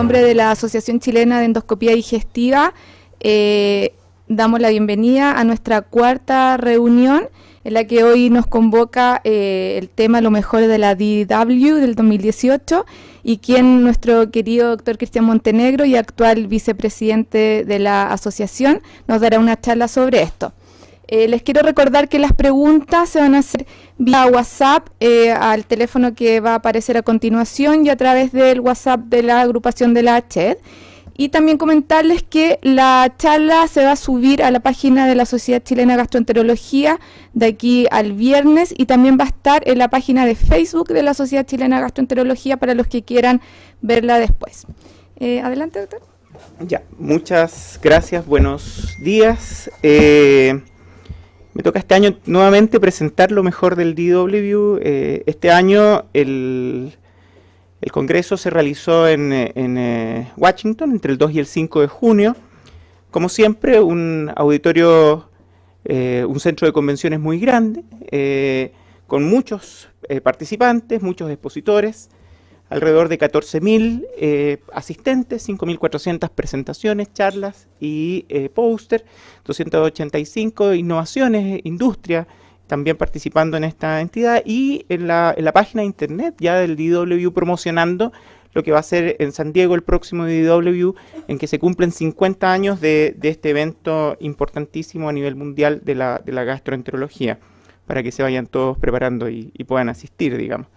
nombre de la Asociación Chilena de Endoscopía Digestiva, damos la bienvenida a nuestra cuarta reunión, en la que hoy nos convoca el tema Lo mejor de la DW del 2018, y quien nuestro querido doctor Cristian Montenegro y actual vicepresidente de la asociación nos dará una charla sobre esto. Les quiero recordar que las preguntas se van a hacer vía WhatsApp al teléfono que va a aparecer a continuación y a través del WhatsApp de la agrupación de la ACHED. Y también comentarles que la charla se va a subir a la página de la Sociedad Chilena de Gastroenterología de aquí al viernes, y también va a estar en la página de Facebook de la Sociedad Chilena de Gastroenterología para los que quieran verla después. Adelante, doctor. Ya, muchas gracias, buenos días. Me toca este año nuevamente presentar lo mejor del DW. Este año el congreso se realizó en Washington entre el 2 y el 5 de junio. Como siempre, un auditorio, un centro de convenciones muy grande, con muchos participantes, muchos expositores, alrededor de 14.000 asistentes, 5.400 presentaciones, charlas y póster, 285 innovaciones, industria, también participando en esta entidad, y en la página de internet ya del DW promocionando lo que va a ser en San Diego el próximo DW, en que se cumplen 50 años de este evento importantísimo a nivel mundial de la gastroenterología, para que se vayan todos preparando y puedan asistir, digamos.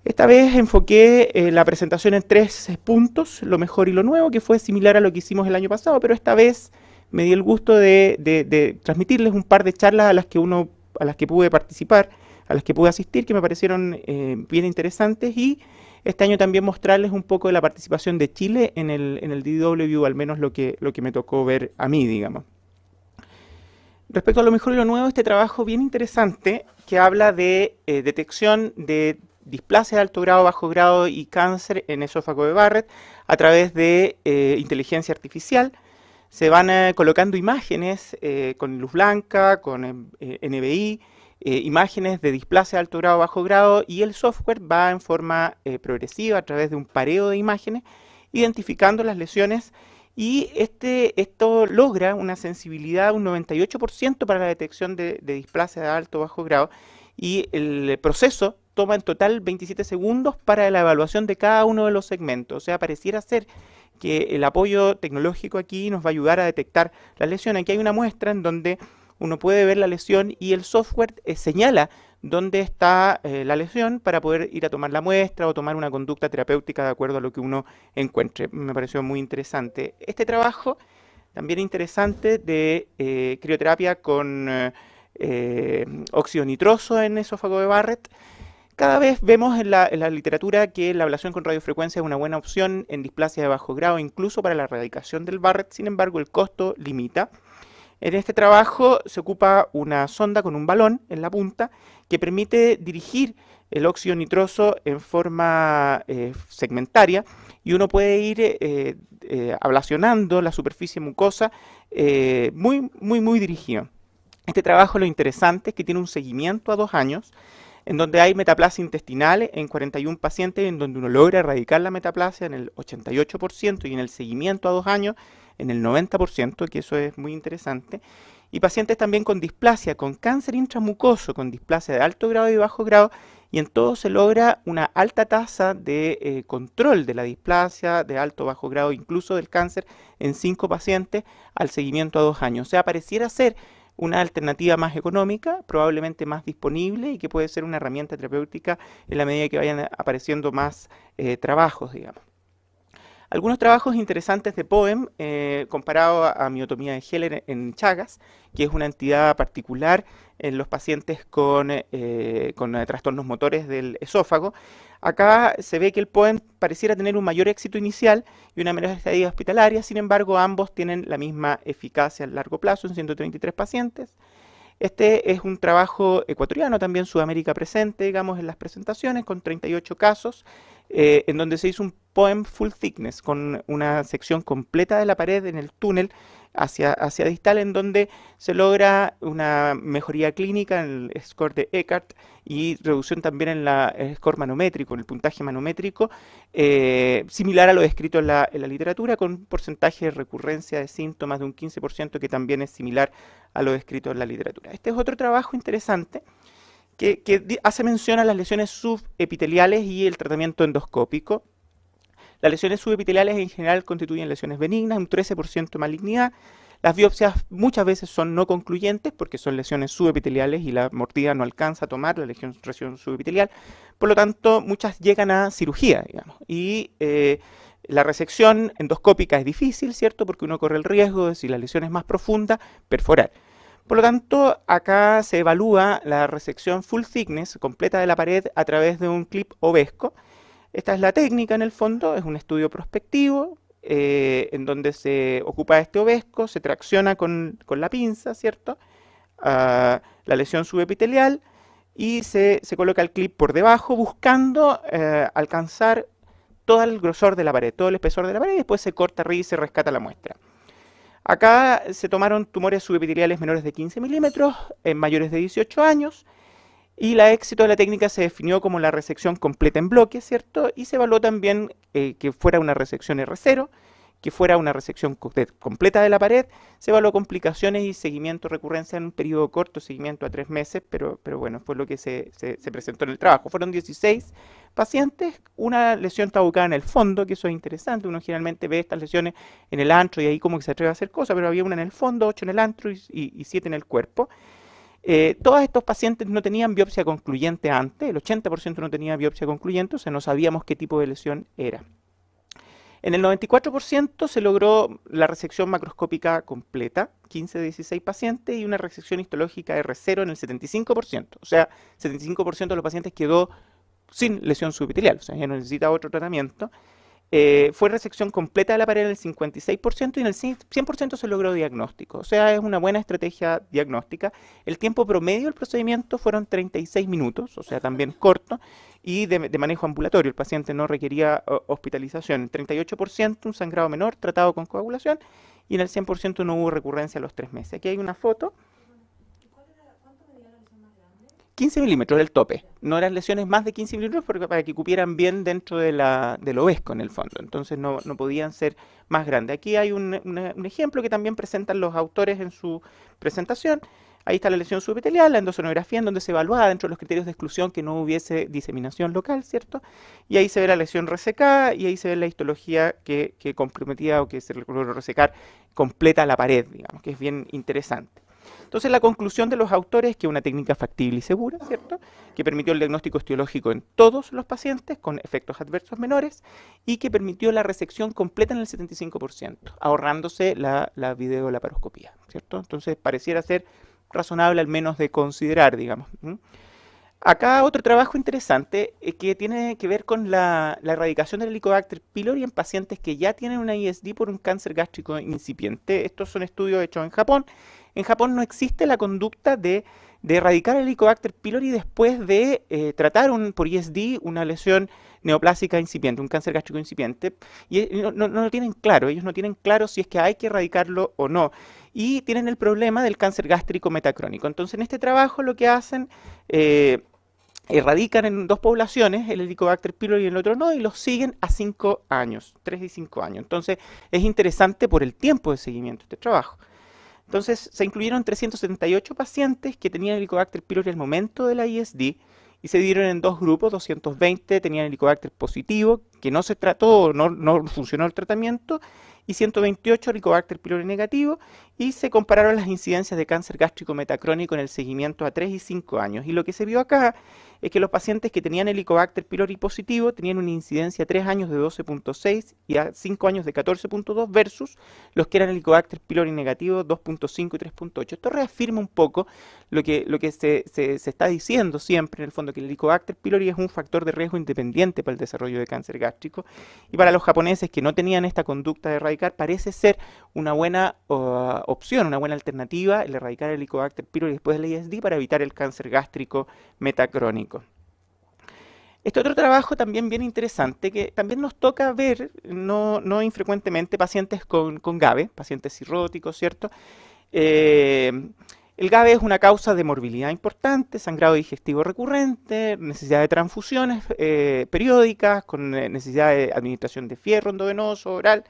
Esta vez enfoqué la presentación en 3 puntos, lo mejor y lo nuevo, que fue similar a lo que hicimos el año pasado, pero esta vez me di el gusto de transmitirles un par de charlas a las que pude participar, a las que pude asistir, que me parecieron bien interesantes, y este año también mostrarles un poco de la participación de Chile en el DW, al menos lo que me tocó ver a mí, digamos. Respecto a lo mejor y lo nuevo, este trabajo bien interesante que habla de detección de displasia de alto grado, bajo grado y cáncer en esófago de Barrett a través de inteligencia artificial. Se van colocando imágenes con luz blanca, con NBI, imágenes de displasia de alto grado, bajo grado, y el software va en forma progresiva a través de un pareo de imágenes identificando las lesiones, y esto logra una sensibilidad un 98% para la detección de displasia de alto o bajo grado, y el proceso toma en total 27 segundos para la evaluación de cada uno de los segmentos. O sea, pareciera ser que el apoyo tecnológico aquí nos va a ayudar a detectar la lesión. Aquí hay una muestra en donde uno puede ver la lesión y el software señala dónde está la lesión para poder ir a tomar la muestra o tomar una conducta terapéutica de acuerdo a lo que uno encuentre. Me pareció muy interesante. Este trabajo, también interesante, de crioterapia con óxido nitroso en esófago de Barrett. Cada vez vemos en la literatura que la ablación con radiofrecuencia es una buena opción en displasia de bajo grado, incluso para la erradicación del Barrett. Sin embargo, el costo limita. En este trabajo se ocupa una sonda con un balón en la punta que permite dirigir el óxido nitroso en forma segmentaria, y uno puede ir ablacionando la superficie mucosa muy dirigido. Este trabajo, lo interesante es que tiene un seguimiento a 2 años, en donde hay metaplasia intestinal en 41 pacientes, en donde uno logra erradicar la metaplasia en el 88%, y en el seguimiento a 2 años en el 90%, que eso es muy interesante. Y pacientes también con displasia, con cáncer intramucoso, con displasia de alto grado y bajo grado, y en todo se logra una alta tasa de control de la displasia de alto o bajo grado, incluso del cáncer, en 5 pacientes al seguimiento a 2 años. O sea, pareciera ser una alternativa más económica, probablemente más disponible, y que puede ser una herramienta terapéutica en la medida que vayan apareciendo más trabajos, digamos. Algunos trabajos interesantes de POEM comparado a miotomía de Heller en Chagas, que es una entidad particular en los pacientes con trastornos motores del esófago. Acá se ve que el POEM pareciera tener un mayor éxito inicial y una menor estadía hospitalaria. Sin embargo, ambos tienen la misma eficacia a largo plazo en 133 pacientes. Este es un trabajo ecuatoriano, también Sudamérica presente, digamos, en las presentaciones, con 38 casos, en donde se hizo un POEM Full Thickness, con una sección completa de la pared en el túnel hacia distal, en donde se logra una mejoría clínica en el score de Eckhart y reducción también en el score manométrico, en el puntaje manométrico, similar a lo descrito en la literatura, con un porcentaje de recurrencia de síntomas de un 15%, que también es similar a lo descrito en la literatura. Este es otro trabajo interesante que hace mención a las lesiones subepiteliales y el tratamiento endoscópico. Las lesiones subepiteliales en general constituyen lesiones benignas, un 13% de malignidad. Las biopsias muchas veces son no concluyentes porque son lesiones subepiteliales y la mordida no alcanza a tomar la lesión subepitelial. Por lo tanto, muchas llegan a cirugía, digamos. Y la resección endoscópica es difícil, ¿cierto? Porque uno corre el riesgo de, si la lesión es más profunda, perforar. Por lo tanto, acá se evalúa la resección full thickness completa de la pared a través de un clip Ovesco. Esta es la técnica en el fondo, es un estudio prospectivo en donde se ocupa este Ovesco, se tracciona con la pinza, ¿cierto? La lesión subepitelial y se coloca el clip por debajo buscando alcanzar todo el grosor de la pared, todo el espesor de la pared, y después se corta arriba y se rescata la muestra. Acá se tomaron tumores subepiteliales menores de 15 milímetros en mayores de 18 años. Y el éxito de la técnica se definió como la resección completa en bloque, ¿cierto? Y se evaluó también que fuera una resección R0, que fuera una resección completa de la pared. Se evaluó complicaciones y seguimiento, recurrencia en un periodo corto, seguimiento a 3 meses, pero bueno, fue lo que se presentó en el trabajo. Fueron 16 pacientes, una lesión está ubicada en el fondo, que eso es interesante. Uno generalmente ve estas lesiones en el antro y ahí como que se atreve a hacer cosas, pero había una en el fondo, 8 en el antro y 7 en el cuerpo. Todos estos pacientes no tenían biopsia concluyente antes, el 80% no tenía biopsia concluyente, o sea, no sabíamos qué tipo de lesión era. En el 94% se logró la resección macroscópica completa, 15 de 16 pacientes, y una resección histológica R0 en el 75%. O sea, 75% de los pacientes quedó sin lesión subepitelial, o sea, ya no necesita otro tratamiento. Fue resección completa de la pared en el 56% y en el 100% se logró diagnóstico. O sea, es una buena estrategia diagnóstica. El tiempo promedio del procedimiento fueron 36 minutos, o sea, también corto, y de manejo ambulatorio. El paciente no requería hospitalización. En 38% un sangrado menor tratado con coagulación y en el 100% no hubo recurrencia a los 3 meses. Aquí hay una foto. 15 milímetros del tope, no eran lesiones más de 15 milímetros para que cupieran bien dentro del Ovesco en el fondo, entonces no podían ser más grandes. Aquí hay un ejemplo que también presentan los autores en su presentación. Ahí está la lesión subepitelial, la endosonografía, en donde se evaluaba dentro de los criterios de exclusión que no hubiese diseminación local, ¿cierto? Y ahí se ve la lesión resecada y ahí se ve la histología que comprometía o que se logró resecar completa la pared, digamos, que es bien interesante. Entonces la conclusión de los autores es que es una técnica factible y segura, ¿cierto? Que permitió el diagnóstico etiológico en todos los pacientes con efectos adversos menores y que permitió la resección completa en el 75%, ahorrándose la videolaparoscopía, ¿cierto? Entonces pareciera ser razonable al menos de considerar, digamos. Acá otro trabajo interesante que tiene que ver con la erradicación del Helicobacter pylori en pacientes que ya tienen una ISD por un cáncer gástrico incipiente. Estos son estudios hechos en Japón. En Japón no existe la conducta de erradicar el Helicobacter pylori después de tratar por ISD una lesión neoplásica incipiente, un cáncer gástrico incipiente, y no lo tienen claro, ellos no tienen claro si es que hay que erradicarlo o no, y tienen el problema del cáncer gástrico metacrónico. Entonces en este trabajo lo que hacen, erradican en 2 poblaciones, el Helicobacter pylori y el otro no, y los siguen a 5 años, 3 y 5 años. Entonces es interesante por el tiempo de seguimiento de este trabajo. Entonces se incluyeron 378 pacientes que tenían Helicobacter pylori al momento de la ISD y se dividieron en 2 grupos. 220 tenían Helicobacter positivo, que no se trató, no funcionó el tratamiento, y 128 Helicobacter pylori negativo, y se compararon las incidencias de cáncer gástrico metacrónico en el seguimiento a 3 y 5 años. Y lo que se vio acá es que los pacientes que tenían Helicobacter pylori positivo tenían una incidencia a 3 años de 12.6 y a 5 años de 14.2 versus los que eran Helicobacter pylori negativo 2.5 y 3.8. Esto reafirma un poco lo que se está diciendo siempre en el fondo, que el Helicobacter pylori es un factor de riesgo independiente para el desarrollo de cáncer gástrico, y para los japoneses que no tenían esta conducta de erradicar parece ser una buena opción, una buena alternativa el erradicar el Helicobacter pylori después de la ISD para evitar el cáncer gástrico metacrónico. Este otro trabajo también bien interesante, que también nos toca ver, no infrecuentemente, pacientes con GAVE, pacientes cirróticos, ¿cierto? Eh, el GAVE es una causa de morbilidad importante, sangrado digestivo recurrente, necesidad de transfusiones periódicas, con necesidad de administración de fierro endovenoso, oral.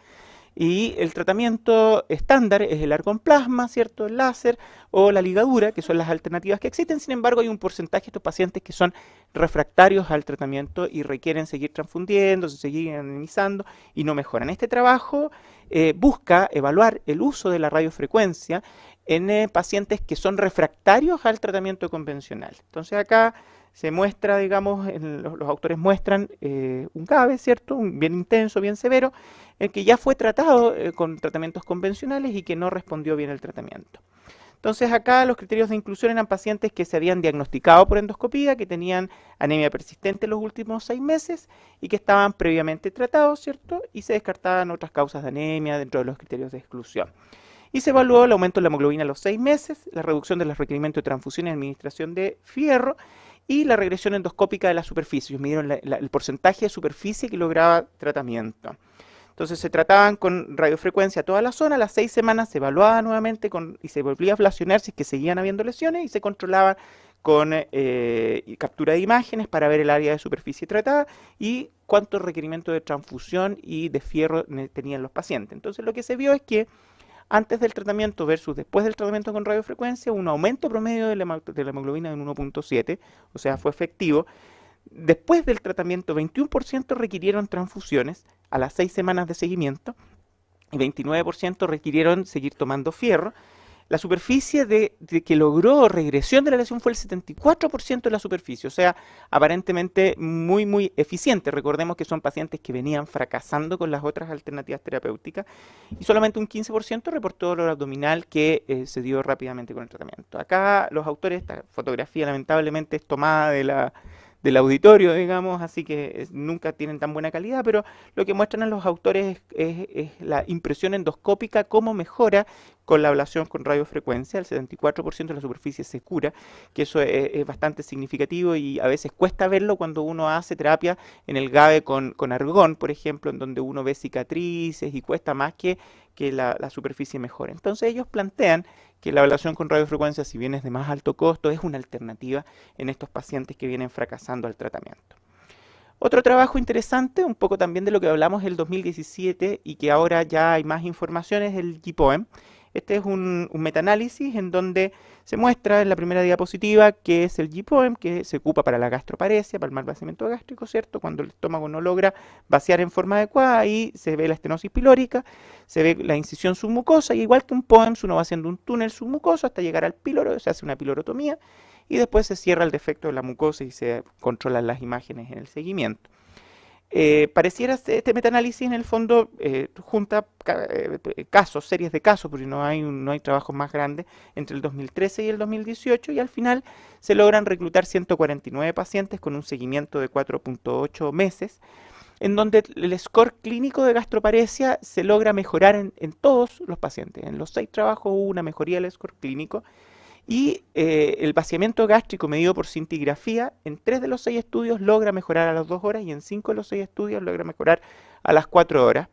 Y el tratamiento estándar es el argón plasma, ¿cierto? El láser o la ligadura, que son las alternativas que existen. Sin embargo, hay un porcentaje de estos pacientes que son refractarios al tratamiento y requieren seguir transfundiéndose, seguir anemizando y no mejoran. Este trabajo busca evaluar el uso de la radiofrecuencia en pacientes que son refractarios al tratamiento convencional. Entonces acá se muestra, digamos, los autores muestran un GAVE, ¿cierto? Bien intenso, bien severo, el que ya fue tratado con tratamientos convencionales y que no respondió bien al tratamiento. Entonces acá los criterios de inclusión eran pacientes que se habían diagnosticado por endoscopía, que tenían anemia persistente en los últimos 6 meses y que estaban previamente tratados, ¿cierto? Y se descartaban otras causas de anemia dentro de los criterios de exclusión. Y se evaluó el aumento de la hemoglobina a los 6 meses, la reducción de los requerimientos de transfusión y administración de fierro, y la regresión endoscópica de la superficie. Midieron el porcentaje de superficie que lograba tratamiento. Entonces se trataban con radiofrecuencia toda la zona, a las 6 semanas se evaluaba nuevamente y se volvía a flasionar si es que seguían habiendo lesiones y se controlaba con captura de imágenes para ver el área de superficie tratada y cuántos requerimientos de transfusión y de fierro tenían los pacientes. Entonces lo que se vio es que antes del tratamiento versus después del tratamiento con radiofrecuencia, un aumento promedio de la hemoglobina en 1.7, o sea, fue efectivo. Después del tratamiento, 21% requirieron transfusiones a las 6 semanas de seguimiento y 29% requirieron seguir tomando fierro. La superficie de que logró regresión de la lesión fue el 74% de la superficie, o sea, aparentemente muy eficiente. Recordemos que son pacientes que venían fracasando con las otras alternativas terapéuticas y solamente un 15% reportó dolor abdominal que se dio rápidamente con el tratamiento. Acá los autores, esta fotografía lamentablemente es tomada del auditorio, digamos, así que nunca tienen tan buena calidad, pero lo que muestran a los autores es la impresión endoscópica, cómo mejora con la ablación con radiofrecuencia, el 74% de la superficie se cura, que eso es bastante significativo y a veces cuesta verlo cuando uno hace terapia en el GAVE con argón, por ejemplo, en donde uno ve cicatrices y cuesta más que la superficie mejore. Entonces ellos plantean que la ablación con radiofrecuencia, si bien es de más alto costo, es una alternativa en estos pacientes que vienen fracasando al tratamiento. Otro trabajo interesante, un poco también de lo que hablamos el 2017 y que ahora ya hay más información, es el GPOEM. Este es un metaanálisis en donde se muestra en la primera diapositiva que es el GPOEM, que se ocupa para la gastroparesia, para el mal vaciamiento gástrico, ¿cierto? Cuando el estómago no logra vaciar en forma adecuada, ahí se ve la estenosis pilórica, se ve la incisión submucosa, y igual que un POEM, uno va haciendo un túnel submucoso hasta llegar al píloro, se hace una pilorotomía, y después se cierra el defecto de la mucosa y se controlan las imágenes en el seguimiento. Pareciera este metaanálisis en el fondo junta casos, series de casos, porque no hay trabajos más grandes entre el 2013 y el 2018 y al final se logran reclutar 149 pacientes con un seguimiento de 4.8 meses en donde el score clínico de gastroparesia se logra mejorar en todos los pacientes. En los 6 trabajos hubo una mejoría del score clínico y el vaciamiento gástrico medido por scintigrafía en 3 de los 6 estudios logra mejorar a las 2 horas y en 5 de los 6 estudios logra mejorar a las 4 horas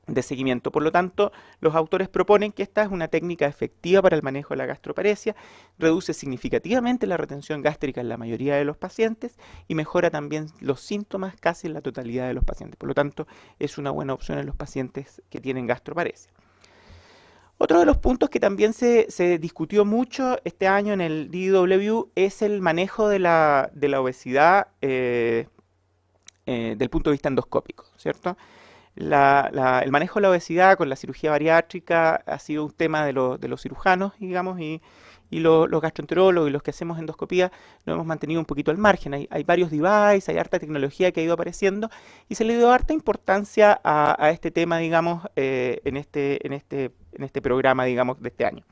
de seguimiento. Por lo tanto, los autores proponen que esta es una técnica efectiva para el manejo de la gastroparesia, reduce significativamente la retención gástrica en la mayoría de los pacientes y mejora también los síntomas casi en la totalidad de los pacientes. Por lo tanto, es una buena opción en los pacientes que tienen gastroparesia. Otro de los puntos que también se discutió mucho este año en el DDW es el manejo de la obesidad del punto de vista endoscópico, ¿cierto? El manejo de la obesidad con la cirugía bariátrica ha sido un tema de los cirujanos, digamos, y los gastroenterólogos y los que hacemos endoscopía nos hemos mantenido un poquito al margen. Hay varios devices, hay harta tecnología que ha ido apareciendo y se le dio harta importancia a este tema, digamos, en este programa, digamos, de este año.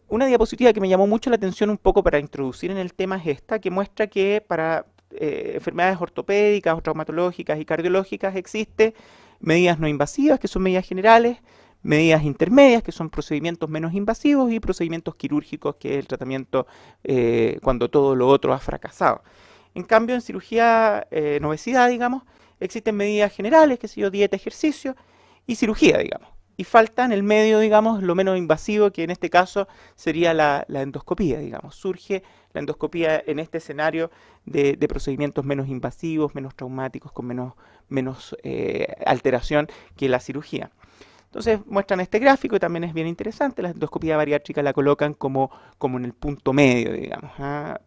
Una diapositiva que me llamó mucho la atención un poco para introducir en el tema es esta, que muestra que para enfermedades ortopédicas o traumatológicas y cardiológicas existe medidas no invasivas, que son medidas generales, medidas intermedias, que son procedimientos menos invasivos, y procedimientos quirúrgicos, que es el tratamiento cuando todo lo otro ha fracasado. En cambio, en cirugía en obesidad, digamos, existen medidas generales, que sé yo, dieta, ejercicio y cirugía, digamos. Y falta en el medio, digamos, lo menos invasivo, que en este caso sería la endoscopía, digamos. Surge la endoscopía en este escenario de procedimientos menos invasivos, menos traumáticos, con menos alteración que la cirugía. Entonces muestran este gráfico y también es bien interesante. La endoscopía bariátrica la colocan como en el punto medio, digamos.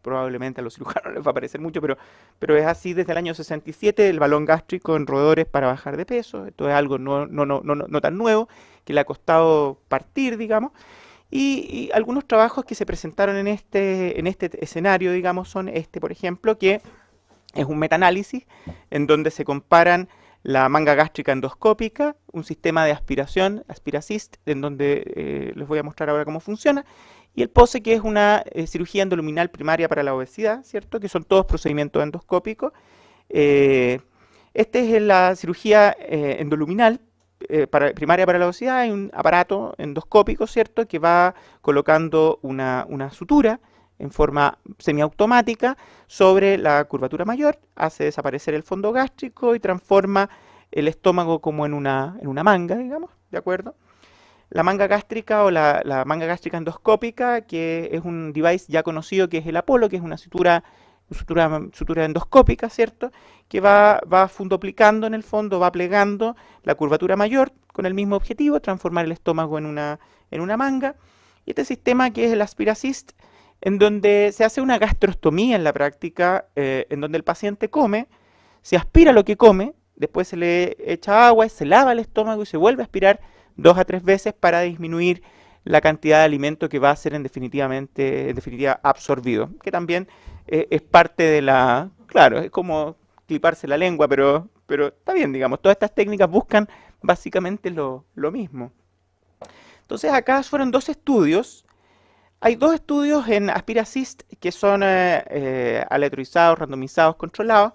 Probablemente a los cirujanos les va a parecer mucho, pero es así desde el año 67, el balón gástrico en roedores para bajar de peso. Esto es algo no tan nuevo, que le ha costado partir, digamos. Y algunos trabajos que se presentaron en este escenario, digamos, son por ejemplo, que es un metaanálisis en donde se comparan la manga gástrica endoscópica, un sistema de aspiración, AspiraAssist, en donde les voy a mostrar ahora cómo funciona, y el POSE, que es una cirugía endoluminal primaria para la obesidad, ¿cierto? Que son todos procedimientos endoscópicos. Esta es la cirugía endoluminal primaria para la obesidad. Hay un aparato endoscópico, ¿cierto? Que va colocando una sutura en forma semiautomática sobre la curvatura mayor, hace desaparecer el fondo gástrico y transforma el estómago como en una manga, digamos, ¿de acuerdo? La manga gástrica o la manga gástrica endoscópica, que es un device ya conocido, que es el Apolo, que es una sutura endoscópica, ¿cierto? Que va fundoplicando en el fondo, va plegando la curvatura mayor con el mismo objetivo, transformar el estómago en una manga. Y este sistema, que es el AspiraAssist, en donde se hace una gastrostomía en la práctica, en donde el paciente come, se aspira lo que come, después se le echa agua, se lava el estómago y se vuelve a aspirar 2 a 3 veces para disminuir la cantidad de alimento que va a ser en definitiva absorbido, que también es parte de claro, es como cliparse la lengua, pero está bien, digamos, todas estas técnicas buscan básicamente lo mismo. Entonces acá fueron 2 estudios. Hay 2 estudios en AspiraAssist que son aleatorizados, randomizados, controlados,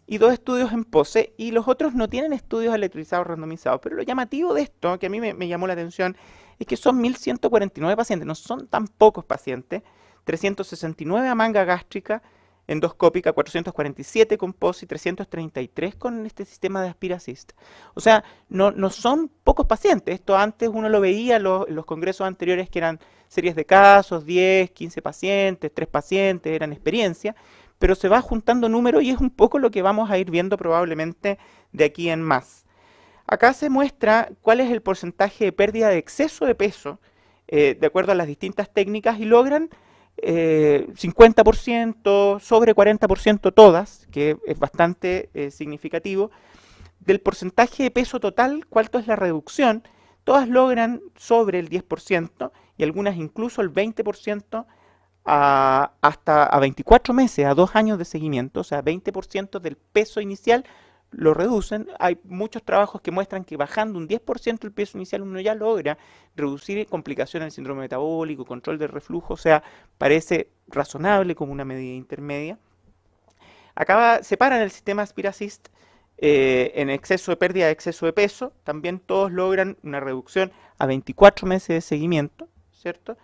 y 2 estudios en POSE, y los otros no tienen estudios aleatorizados, randomizados. Pero lo llamativo de esto, que a mí me llamó la atención, es que son 1.149 pacientes, no son tan pocos pacientes, 369 a manga gástrica endoscópica, 447 con POSE y 333 con este sistema de AspiraAssist. O sea, no son pocos pacientes. Esto antes uno lo veía en los congresos anteriores, que eran series de casos, 10, 15 pacientes, 3 pacientes, eran experiencias, pero se va juntando número y es un poco lo que vamos a ir viendo probablemente de aquí en más. Acá se muestra cuál es el porcentaje de pérdida de exceso de peso de acuerdo a las distintas técnicas, y logran 50%, sobre 40% todas, que es bastante significativo. Del porcentaje de peso total, ¿cuánto es la reducción? Todas logran sobre el 10% y algunas incluso el 20% hasta a 24 meses, a 2 años de seguimiento. O sea, 20% del peso inicial lo reducen. Hay muchos trabajos que muestran que bajando un 10% el peso inicial uno ya logra reducir complicaciones del síndrome metabólico, control del reflujo. O sea, parece razonable como una medida intermedia. Acá separan el sistema AspiraAssist en exceso de pérdida de exceso de peso. También todos logran una reducción a 24 meses de seguimiento, ¿cierto?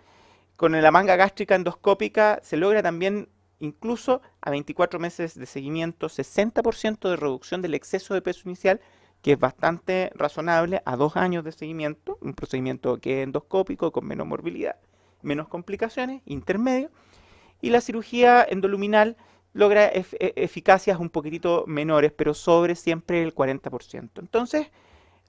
Con la manga gástrica endoscópica se logra también, incluso a 24 meses de seguimiento, 60% de reducción del exceso de peso inicial, que es bastante razonable a 2 años de seguimiento, un procedimiento que es endoscópico, con menos morbilidad, menos complicaciones, intermedio. Y la cirugía endoluminal logra eficacias un poquitito menores, pero sobre siempre el 40%. Entonces,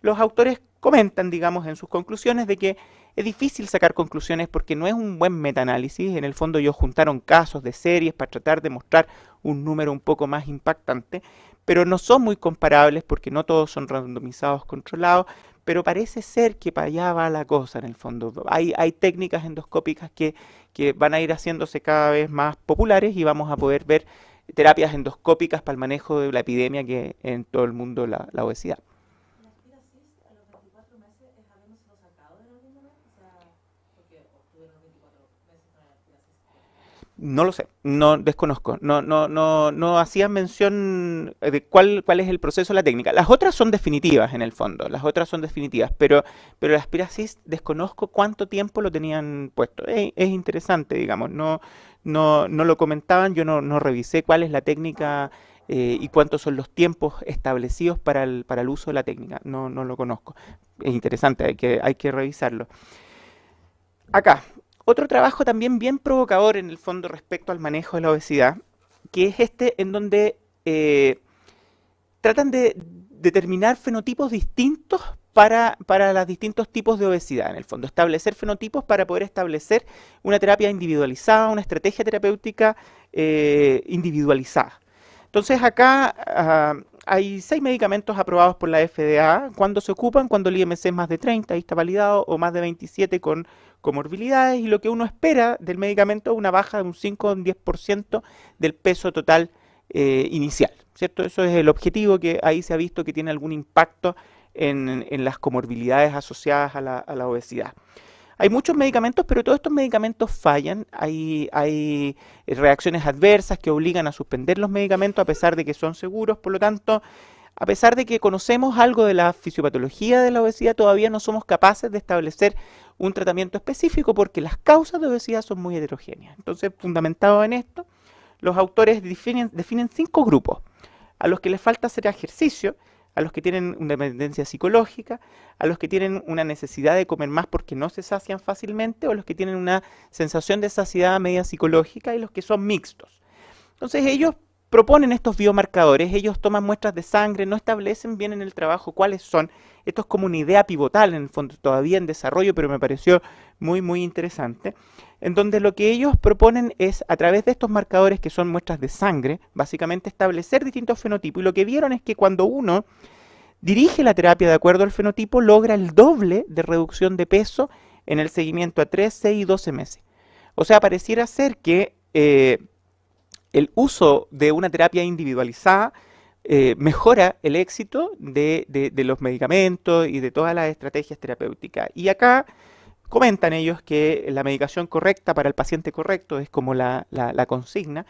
los autores comentan, digamos, en sus conclusiones de que es difícil sacar conclusiones porque no es un buen metaanálisis. En el fondo ellos juntaron casos de series para tratar de mostrar un número un poco más impactante, pero no son muy comparables porque no todos son randomizados, controlados, pero parece ser que para allá va la cosa en el fondo. Hay técnicas endoscópicas que van a ir haciéndose cada vez más populares y vamos a poder ver terapias endoscópicas para el manejo de la epidemia que en todo el mundo la obesidad. No lo sé, no desconozco, no hacían mención de cuál es el proceso, la técnica. Las otras son definitivas en el fondo, las otras son definitivas, pero el Aspirasys desconozco cuánto tiempo lo tenían puesto. Es interesante, digamos, no lo comentaban, yo no revisé cuál es la técnica y cuántos son los tiempos establecidos para el uso de la técnica, no lo conozco. Es interesante, hay que revisarlo. Acá, otro trabajo también bien provocador en el fondo respecto al manejo de la obesidad, que es este en donde tratan de determinar fenotipos distintos para los distintos tipos de obesidad, en el fondo, establecer fenotipos para poder establecer una terapia individualizada, una estrategia terapéutica individualizada. Entonces acá hay 6 medicamentos aprobados por la FDA. Cuando se ocupan, cuando el IMC es más de 30, ahí está validado, o más de 27 con comorbilidades, y lo que uno espera del medicamento es una baja de un 5 o un 10% del peso total inicial, ¿cierto? Eso es el objetivo, que ahí se ha visto que tiene algún impacto en las comorbilidades asociadas a la obesidad. Hay muchos medicamentos, pero todos estos medicamentos fallan. Hay reacciones adversas que obligan a suspender los medicamentos a pesar de que son seguros. Por lo tanto, a pesar de que conocemos algo de la fisiopatología de la obesidad, todavía no somos capaces de establecer un tratamiento específico porque las causas de obesidad son muy heterogéneas. Entonces, fundamentado en esto, los autores definen 5 grupos: a los que les falta hacer ejercicio, a los que tienen una dependencia psicológica, a los que tienen una necesidad de comer más porque no se sacian fácilmente, o a los que tienen una sensación de saciedad media psicológica, y los que son mixtos. Entonces ellos proponen estos biomarcadores, ellos toman muestras de sangre, no establecen bien en el trabajo cuáles son. Esto es como una idea pivotal, en el fondo todavía en desarrollo, pero me pareció muy interesante, en donde lo que ellos proponen es, a través de estos marcadores que son muestras de sangre, básicamente establecer distintos fenotipos, y lo que vieron es que cuando uno dirige la terapia de acuerdo al fenotipo, logra el doble de reducción de peso en el seguimiento a 3, 6 y 12 meses. O sea, pareciera ser que el uso de una terapia individualizada mejora el éxito de los medicamentos y de todas las estrategias terapéuticas. Y acá comentan ellos que la medicación correcta para el paciente correcto es como la consigna,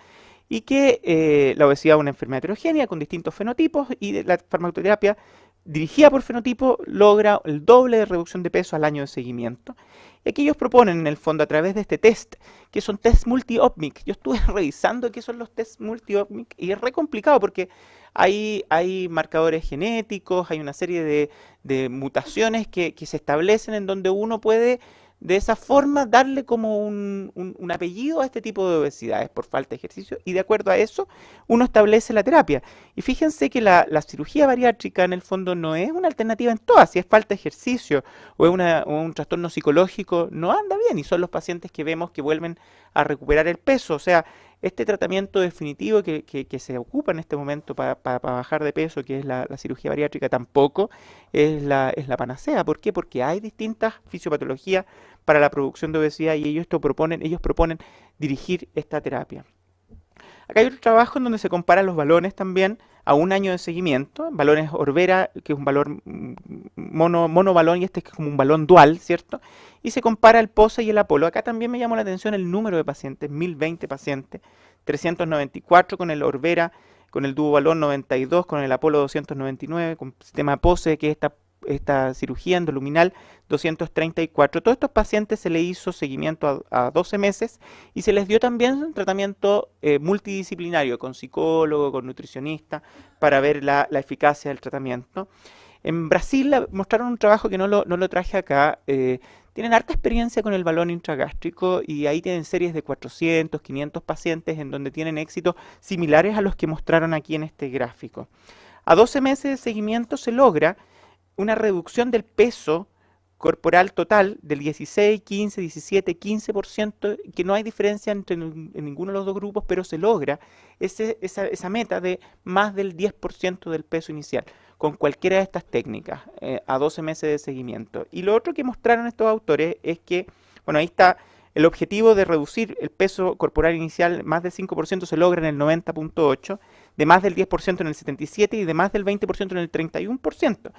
y que la obesidad es una enfermedad heterogénea con distintos fenotipos, y la farmacoterapia dirigida por fenotipo logra el doble de reducción de peso al año de seguimiento. Y aquí ellos proponen, en el fondo, a través de este test, que son test multi-omic. Yo estuve revisando qué son los test multi-omic y es re complicado porque hay marcadores genéticos, hay una serie de mutaciones que se establecen en donde uno puede de esa forma darle como un apellido a este tipo de obesidades por falta de ejercicio, y de acuerdo a eso uno establece la terapia. Y fíjense que la cirugía bariátrica en el fondo no es una alternativa en todas. Si es falta de ejercicio o es un trastorno psicológico, no anda bien, y son los pacientes que vemos que vuelven a recuperar el peso. O sea, este tratamiento definitivo que se ocupa en este momento para bajar de peso, que es la cirugía bariátrica, tampoco es la panacea. ¿Por qué? Porque hay distintas fisiopatologías para la producción de obesidad, y ellos proponen dirigir esta terapia. Acá hay otro trabajo en donde se comparan los balones también a un año de seguimiento. Balones Orbera, que es un balón monobalón, y este es como un balón dual, ¿cierto? Y se compara el POSE y el Apolo. Acá también me llamó la atención el número de pacientes: 1020 pacientes, 394 con el Orbera, con el Duobalón 92, con el Apolo 299, con sistema POSE, que es esta cirugía endoluminal, 234. Todos estos pacientes se les hizo seguimiento a 12 meses y se les dio también un tratamiento multidisciplinario, con psicólogo, con nutricionista, para ver la eficacia del tratamiento. En Brasil mostraron un trabajo que no lo traje acá. Tienen harta experiencia con el balón intragástrico, y ahí tienen series de 400, 500 pacientes en donde tienen éxitos similares a los que mostraron aquí en este gráfico. A 12 meses de seguimiento se logra una reducción del peso corporal total del 16, 15, 17, 15%, que no hay diferencia en ninguno de los dos grupos, pero se logra esa meta de más del 10% del peso inicial con cualquiera de estas técnicas a 12 meses de seguimiento. Y lo otro que mostraron estos autores es que, bueno, ahí está el objetivo de reducir el peso corporal inicial más del 5%, se logra en el 90.8%, de más del 10% en el 77% y de más del 20% en el 31%.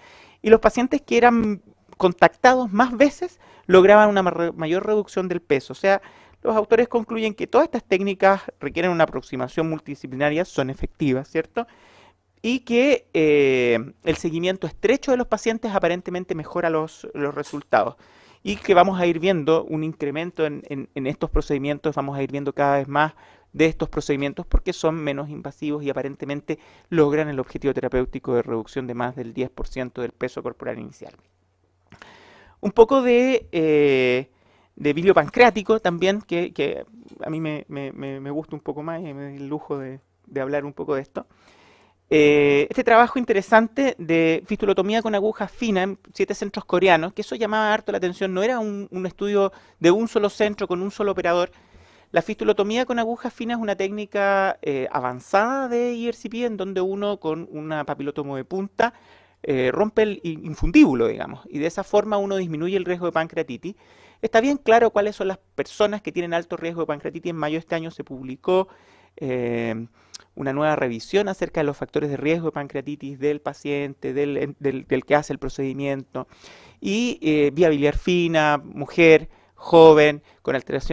Y los pacientes que eran contactados más veces lograban una mayor reducción del peso. O sea, los autores concluyen que todas estas técnicas requieren una aproximación multidisciplinaria, son efectivas, ¿cierto? Y que el seguimiento estrecho de los pacientes aparentemente mejora los resultados. Y que vamos a ir viendo un incremento en estos procedimientos, vamos a ir viendo cada vez más de estos procedimientos porque son menos invasivos y aparentemente logran el objetivo terapéutico de reducción de más del 10% del peso corporal inicial. Un poco de vilio pancreático también, que a mí me gusta un poco más y me doy el lujo de hablar un poco de esto. Este trabajo interesante de fistulotomía con aguja fina en 7 centros coreanos, que eso llamaba harto la atención, no era un estudio de un solo centro con un solo operador. La fistulotomía con aguja fina es una técnica avanzada de IRCP en donde uno con una papilotomo de punta rompe el infundíbulo, digamos, y de esa forma uno disminuye el riesgo de pancreatitis. Está bien claro cuáles son las personas que tienen alto riesgo de pancreatitis. En mayo de este año se publicó una nueva revisión acerca de los factores de riesgo de pancreatitis del paciente, del que hace el procedimiento, y vía biliar fina, mujer, joven,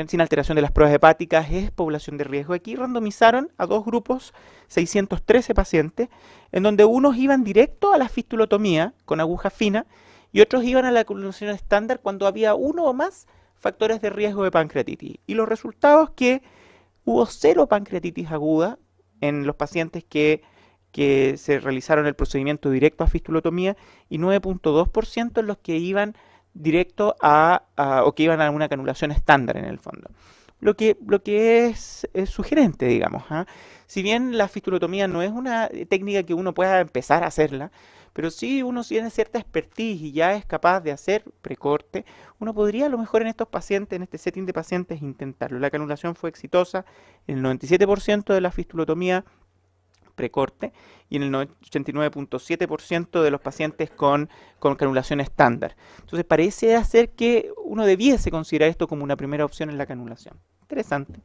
sin alteración de las pruebas hepáticas, es población de riesgo. Aquí randomizaron a 2 grupos, 613 pacientes, en donde unos iban directo a la fistulotomía con aguja fina y otros iban a la canulación estándar cuando había uno o más factores de riesgo de pancreatitis. Y los resultados que hubo 0 pancreatitis aguda en los pacientes que se realizaron el procedimiento directo a fistulotomía y 9.2% en los que iban directo o que iban a una canulación estándar en el fondo. Lo que es sugerente, digamos. Si bien la fistulotomía no es una técnica que uno pueda empezar a hacerla, pero si uno tiene cierta expertise y ya es capaz de hacer precorte, uno podría a lo mejor en estos pacientes, en este setting de pacientes, intentarlo. La canulación fue exitosa en el 97% de la fistulotomía precorte y en el 89.7% de los pacientes con canulación estándar. Entonces parece hacer que uno debiese considerar esto como una primera opción en la canulación. Interesante.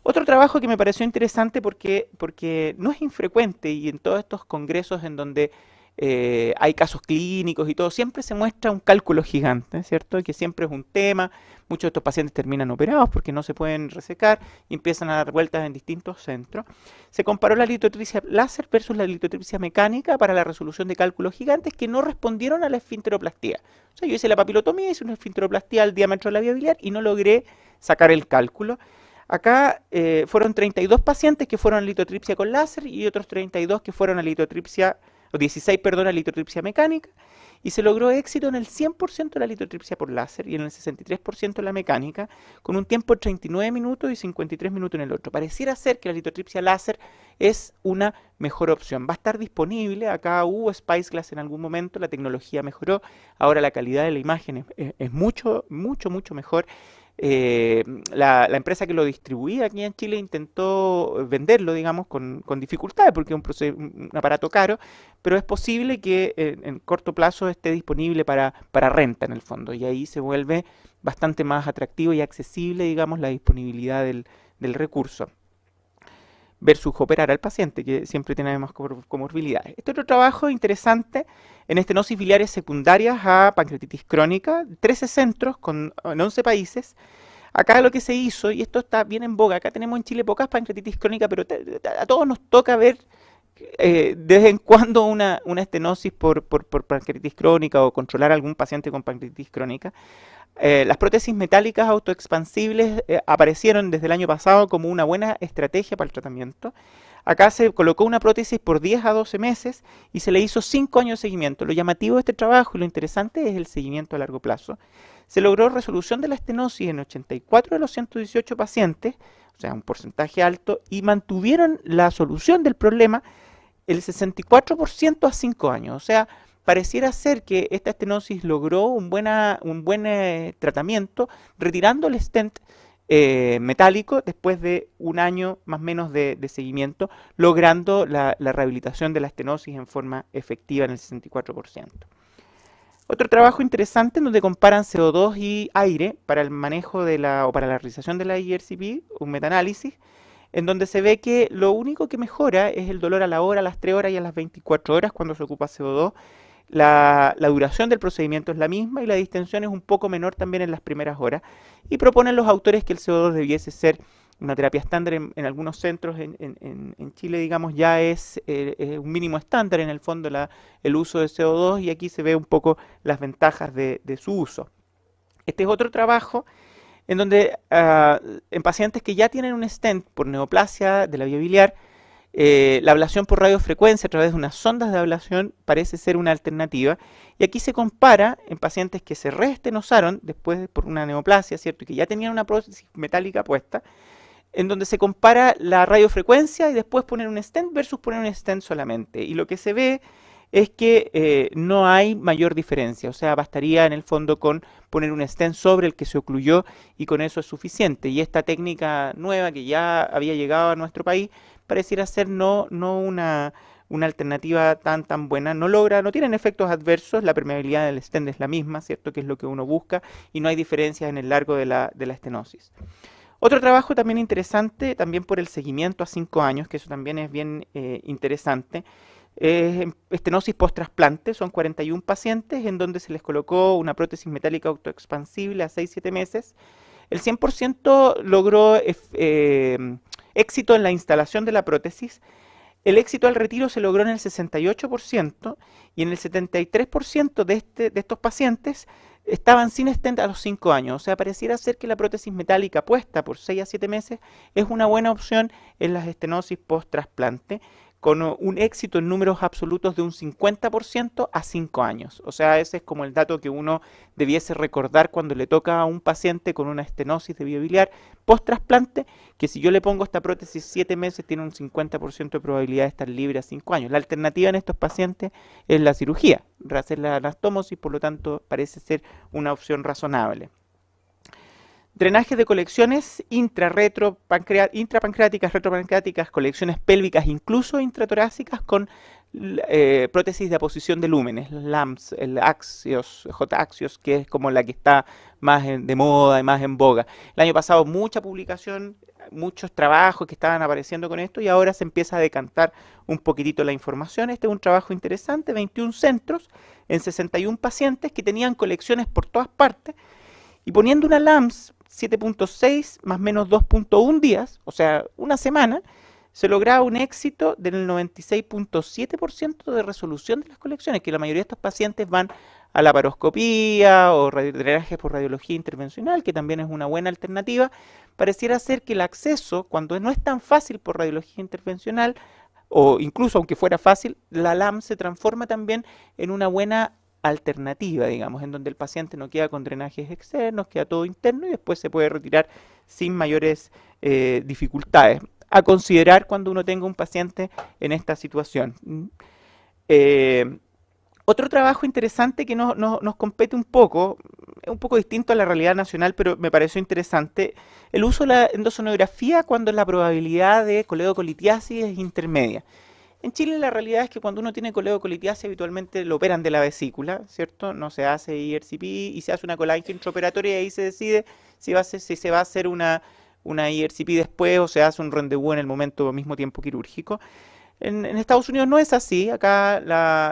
Otro trabajo que me pareció interesante porque no es infrecuente y en todos estos congresos en donde hay casos clínicos y todo, siempre se muestra un cálculo gigante, ¿cierto? Que siempre es un tema. Muchos de estos pacientes terminan operados porque no se pueden resecar y empiezan a dar vueltas en distintos centros. Se comparó la litotripsia láser versus la litotripsia mecánica para la resolución de cálculos gigantes que no respondieron a la esfinteroplastía. O sea, yo hice la papilotomía, hice una esfinteroplastía al diámetro de la vía biliar y no logré sacar el cálculo. Acá fueron 32 pacientes que fueron a litotripsia con láser y otros 32 que fueron a litotripsia, o 16, perdón, a litotripsia mecánica, y se logró éxito en el 100% de la litotripsia por láser y en el 63% de la mecánica, con un tiempo de 39 minutos y 53 minutos en el otro. Pareciera ser que la litotripsia láser es una mejor opción. Va a estar disponible, acá hubo SpiceGlass en algún momento, la tecnología mejoró, ahora la calidad de la imagen es mucho mejor. La empresa que lo distribuía aquí en Chile intentó venderlo, digamos, con dificultades porque es un aparato caro, pero es posible que en corto plazo esté disponible para renta en el fondo y ahí se vuelve bastante más atractivo y accesible, digamos, la disponibilidad del recurso versus operar al paciente, que siempre tiene además comorbilidades. Este otro trabajo interesante en estenosis biliares secundarias a pancreatitis crónica, 13 centros en 11 países. Acá lo que se hizo, y esto está bien en boga, acá tenemos en Chile pocas pancreatitis crónica, pero a todos nos toca ver de vez en cuando una estenosis por pancreatitis crónica o controlar a algún paciente con pancreatitis crónica. Las prótesis metálicas autoexpansibles aparecieron desde el año pasado como una buena estrategia para el tratamiento. Acá se colocó una prótesis por 10 a 12 meses y se le hizo 5 años de seguimiento. Lo llamativo de este trabajo y lo interesante es el seguimiento a largo plazo. Se logró resolución de la estenosis en 84 de los 118 pacientes, o sea, un porcentaje alto, y mantuvieron la solución del problema el 64% a 5 años. O sea, pareciera ser que esta estenosis logró un buen tratamiento retirando el stent metálico después de un año más o menos de seguimiento, logrando la rehabilitación de la estenosis en forma efectiva en el 64%. Otro trabajo interesante en donde comparan CO2 y aire para el manejo o para la realización de la IRCP, un metaanálisis, en donde se ve que lo único que mejora es el dolor a la hora, a las 3 horas y a las 24 horas cuando se ocupa CO2. la duración del procedimiento es la misma y la distensión es un poco menor también en las primeras horas. Y proponen los autores que el CO2 debiese ser una terapia estándar en algunos centros en Chile, digamos, ya es un mínimo estándar en el fondo el uso de CO2 y aquí se ve un poco las ventajas de su uso. Este es otro trabajo en donde en pacientes que ya tienen un stent por neoplasia de la vía biliar, la ablación por radiofrecuencia a través de unas sondas de ablación parece ser una alternativa. Y aquí se compara en pacientes que se reestenosaron después por una neoplasia, ¿cierto? Y que ya tenían una prótesis metálica puesta, en donde se compara la radiofrecuencia y después poner un stent versus poner un stent solamente. Y lo que se ve es que no hay mayor diferencia, o sea, bastaría en el fondo con poner un stent sobre el que se ocluyó y con eso es suficiente. Y esta técnica nueva que ya había llegado a nuestro país pareciera ser no una alternativa tan buena, no tienen efectos adversos, la permeabilidad del stent es la misma, ¿cierto? Que es lo que uno busca y no hay diferencias en el largo de la estenosis. Otro trabajo también interesante, también por el seguimiento a 5 años, que eso también es bien interesante, estenosis post-trasplante, son 41 pacientes en donde se les colocó una prótesis metálica autoexpansible a 6-7 meses. El 100% logró éxito en la instalación de la prótesis. El éxito al retiro se logró en el 68% y en el 73% de estos pacientes estaban sin stent a los 5 años. O sea, pareciera ser que la prótesis metálica puesta por 6 a 7 meses es una buena opción en las estenosis post-trasplante, con un éxito en números absolutos de un 50% a 5 años. O sea, ese es como el dato que uno debiese recordar cuando le toca a un paciente con una estenosis de vía biliar post-trasplante, que si yo le pongo esta prótesis 7 meses, tiene un 50% de probabilidad de estar libre a 5 años. La alternativa en estos pacientes es la cirugía, hacer la anastomosis, por lo tanto, parece ser una opción razonable. Drenajes de colecciones intrapancreáticas, retropancreáticas, colecciones pélvicas, incluso intratorácicas con prótesis de aposición de lúmenes, los LAMS, el Axios, J-Axios, que es como la que está más de moda y más en boga. El año pasado mucha publicación, muchos trabajos que estaban apareciendo con esto y ahora se empieza a decantar un poquitito la información. Este es un trabajo interesante, 21 centros en 61 pacientes que tenían colecciones por todas partes y poniendo una LAMS 7.6 más menos 2.1 días, o sea, una semana, se lograba un éxito del 96.7% de resolución de las colecciones, que la mayoría de estos pacientes van a la laparoscopía o drenaje por radiología intervencional, que también es una buena alternativa. Pareciera ser que el acceso, cuando no es tan fácil por radiología intervencional, o incluso aunque fuera fácil, la LAM se transforma también en una buena alternativa, digamos, en donde el paciente no queda con drenajes externos, queda todo interno y después se puede retirar sin mayores dificultades. A considerar cuando uno tenga un paciente en esta situación. Otro trabajo interesante que nos compete un poco, es un poco distinto a la realidad nacional, pero me pareció interesante, el uso de la endosonografía cuando la probabilidad de coledocolitiasis es intermedia. En Chile la realidad es que cuando uno tiene coledocolitiasis habitualmente lo operan de la vesícula, ¿cierto? No se hace IRCP y se hace una colangia intraoperatoria y ahí se decide si se va a hacer una IRCP después o se hace un rendezvous en el momento al mismo tiempo quirúrgico. En Estados Unidos no es así. Acá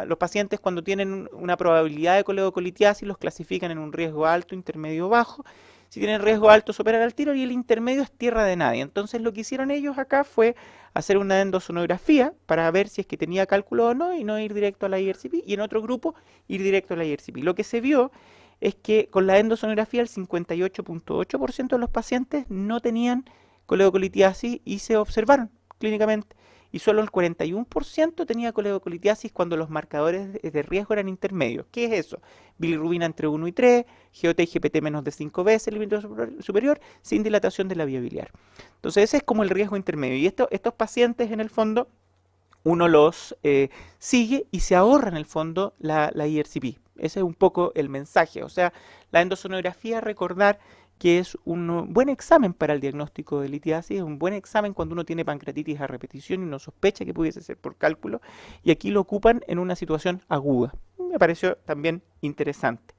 los pacientes cuando tienen una probabilidad de coledocolitiasis los clasifican en un riesgo alto, intermedio o bajo. Si tienen riesgo alto se operan al tiro y el intermedio es tierra de nadie. Entonces lo que hicieron ellos acá fue hacer una endosonografía para ver si es que tenía cálculo o no y no ir directo a la IRCP. Y en otro grupo ir directo a la IRCP. Lo que se vio es que con la endosonografía el 58.8% de los pacientes no tenían coledocolitiasis y se observaron clínicamente. Y solo el 41% tenía coledocolitiasis cuando los marcadores de riesgo eran intermedios. ¿Qué es eso? Bilirrubina entre 1 y 3, GOT y GPT menos de 5 veces el límite superior, sin dilatación de la vía biliar. Entonces ese es como el riesgo intermedio. Y estos pacientes en el fondo uno los sigue y se ahorra en el fondo la IRCP. Ese es un poco el mensaje. O sea, la endosonografía, recordar que es un buen examen para el diagnóstico de litiasis, es un buen examen cuando uno tiene pancreatitis a repetición y uno sospecha que pudiese ser por cálculo, y aquí lo ocupan en una situación aguda. Me pareció también interesante.